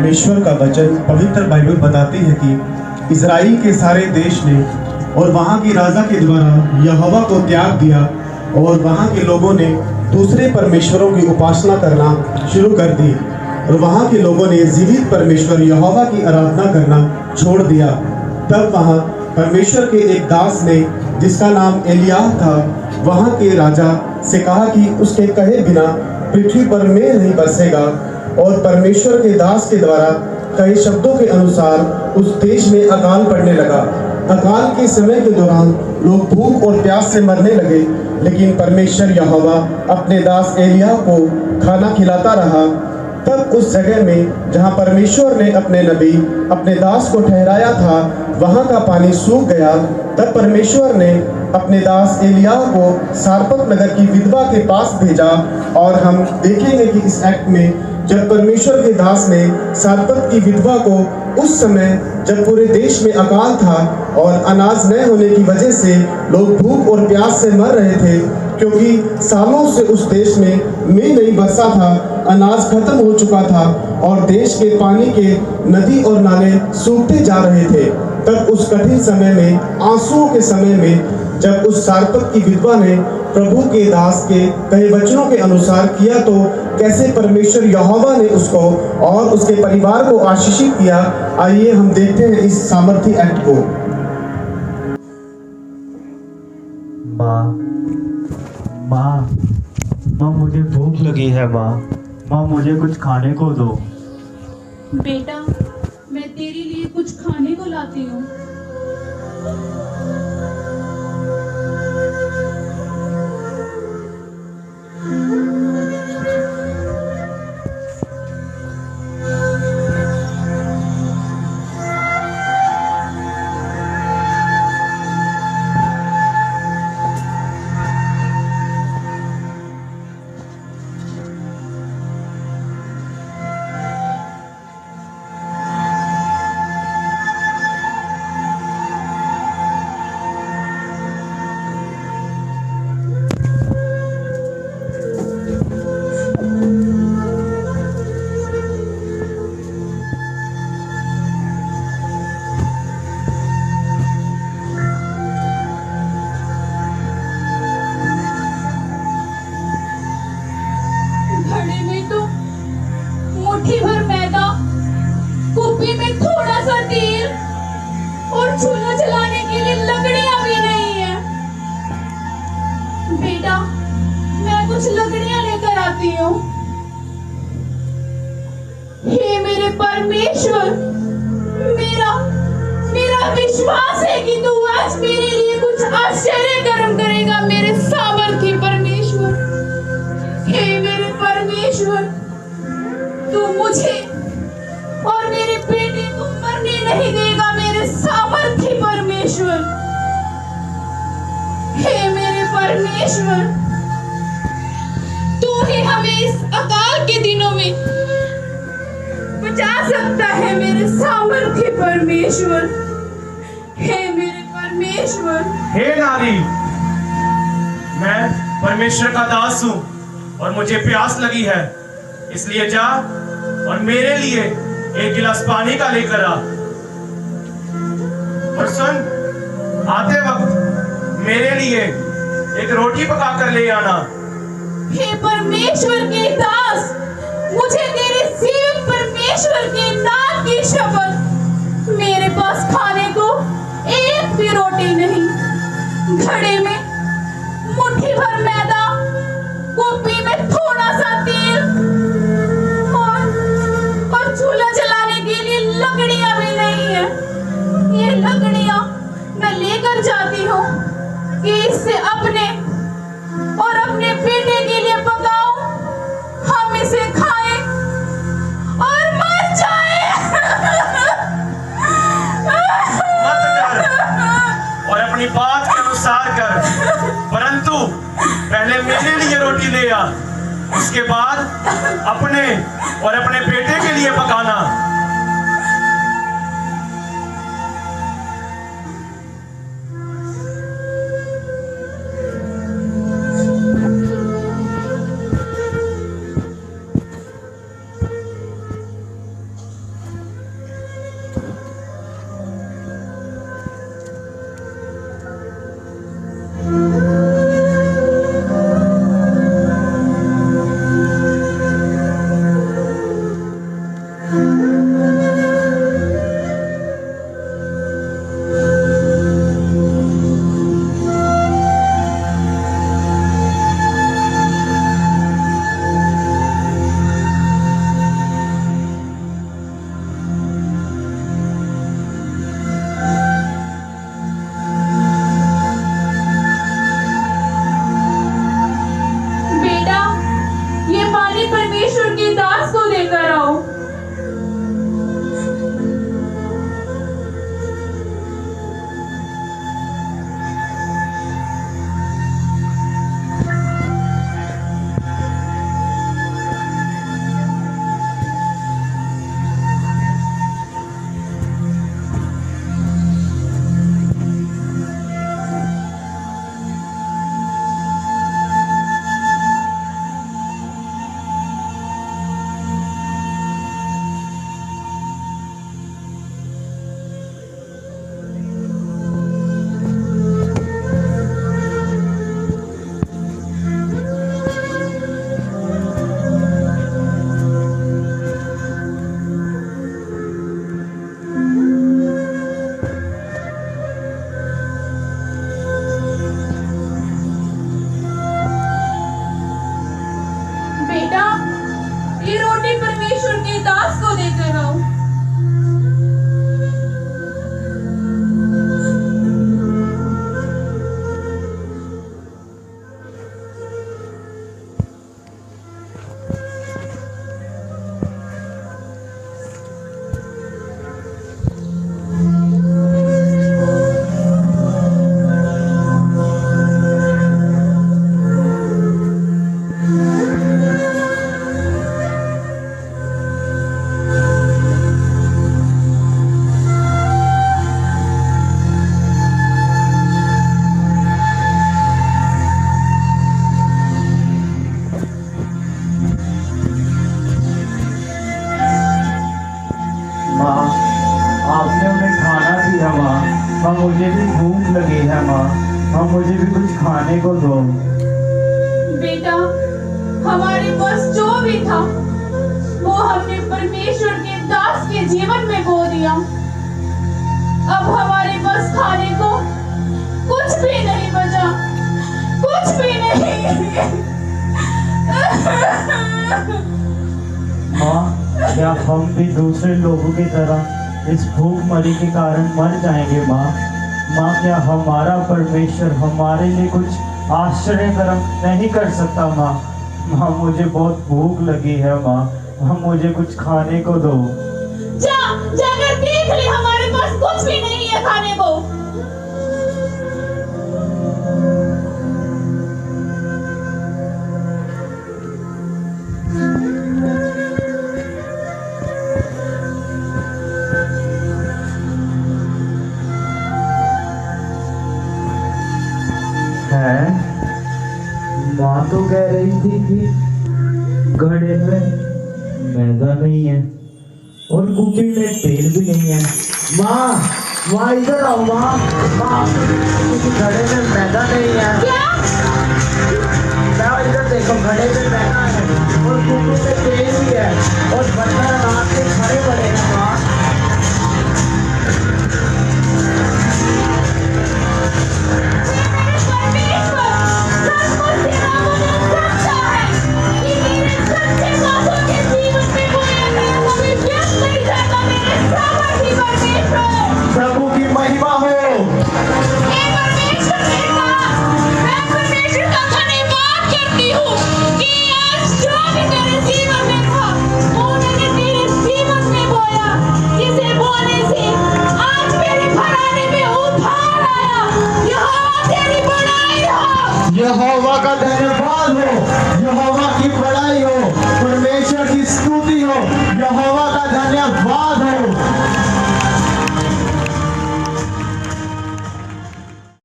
परमेश्वर का वचन पवित्र बाइबल बताती है कि इज़राइल के सारे देश ने और वहाँ के राजा के द्वारा यहोवा को त्याग दिया और वहाँ के लोगों ने दूसरे परमेश्वरों की उपासना करना शुरू कर दी और वहाँ के लोगों ने जीवित परमेश्वर यहोवा की आराधना करना छोड़ दिया। तब वहाँ परमेश्वर के एक दास ने, जिसका नाम एलियाह था, वहाँ के राजा से कहा कि उसके कहे बिना पृथ्वी पर मेघ नहीं बरसेगा। और परमेश्वर के दास के द्वारा कई शब्दों के अनुसार उस देश में अकाल पड़ने लगा। अकाल के समय के दौरान लोग भूख और प्यास से मरने लगे, लेकिन परमेश्वर यहोवा अपने दास एलिय्याह को खाना खिलाता रहा। तब उस जगह में जहाँ परमेश्वर ने अपने नबी अपने दास को ठहराया था, वहाँ का पानी सूख गया। तब परमेश्वर ने अपने दास एलिय्याह को सारपत नगर की विधवा के पास भेजा। और हम देखेंगे कि इस एक्ट में जब परमेश्वर के दास ने सारपत की विधवा को, उस समय जब पूरे देश में अकाल था और अनाज न होने की वजह से लोग भूख और प्यास से मर रहे थे, क्योंकि सालों से उस देश में मेघ नहीं बरसा था, अनाज खत्म हो चुका था और देश के पानी के नदी और नाले सूखते जा रहे थे। तब उस कठिन समय में, आंसुओं के समय में, जब उस सारपत की विधवा ने प्रभु के दास के कहे वचनों के अनुसार किया, तो कैसे परमेश्वर यहोवा ने उसको और उसके परिवार को आशीषित किया। आइए हम देखते हैं इस सामर्थी एक्ट को। माँ, माँ, माँ मुझे भूख लगी है। माँ, माँ मुझे कुछ खाने को दो। बेटा, मैं तेरे लिए कुछ खाने को लाती हूँ। मुट्ठी भर मैदा, कुप्पी में थोड़ा सा तेल और चूल्हा जलाने के लिए लकड़ियां भी नहीं है। बेटा, मैं कुछ लकड़ियां लेकर आती हूँ। हे मेरे परमेश्वर, मेरा विश्वास है कि तू आज मेरे लिए कुछ आश्चर्य कर्म करेगा, मेरे सामर्थी परमेश्वर। हे मेरे परमेश्वर, तू मुझे और मेरे बेटे को मरने नहीं देगा, मेरे सामर्थी परमेश्वर। हे मेरे परमेश्वर, तू ही हमें इस अकाल के दिनों में बचा सकता है, मेरे सामर्थी परमेश्वर। हे मेरे परमेश्वर। हे नारी, मैं परमेश्वर का दास हूँ और मुझे प्यास लगी है, इसलिए जा और मेरे लिए एक गिलास पानी का लेकर आ। और सुन, आते वक्त मेरे लिए एक रोटी पका कर ले आना। हे परमेश्वर के दास, मुझे तेरे जीवित परमेश्वर के नाम की शपथ, मेरे पास खाने को एक भी रोटी नहीं। घड़े में मुट्ठी भर मैदा, कुप्पी में थोड़ा सा तेल और चूल्हा जलाने के लिए लकड़ियां भी नहीं है। ये लकड़ियां मैं लेकर जाती हूँ कि इससे अपने और अपने बेटे के लिए पकाऊं, हम इसे खाएं और मर जाएं। मत डर और अपनी बात के अनुसार कर, परंतु पहले मेरे लिए रोटी ले आ, उसके बाद अपने और अपने बेटे के लिए पकाना। दास को देकर आओ। माँ, आपने उन्हें खाना दिया माँ। माँ, मुझे भी भूख लगी है माँ। माँ, मुझे भी कुछ खाने को दो। बेटा, हमारे पास जो भी था वो हमने परमेश्वर के दास के जीवन में बो दिया। अब हमारे पास खाने को कुछ भी नहीं बचा, कुछ भी नहीं। माँ, क्या हम भी दूसरे लोगों की तरह इस भूखमरी के कारण मर जाएंगे माँ? माँ, क्या हमारा परमेश्वर हमारे लिए कुछ आश्चर्य कर्म नहीं कर सकता माँ? माँ, मुझे बहुत भूख लगी है माँ। माँ, मुझे कुछ खाने को दो। जाकर देख ले, हमारे पास कुछ भी नहीं है खाने को। है, माँ तो कह रही थी कि घड़े में मैदा नहीं है और कुपी में तेल भी नहीं है। माँ, माँ इधर आओ माँ। माँ, घड़े में मैदा नहीं है। क्या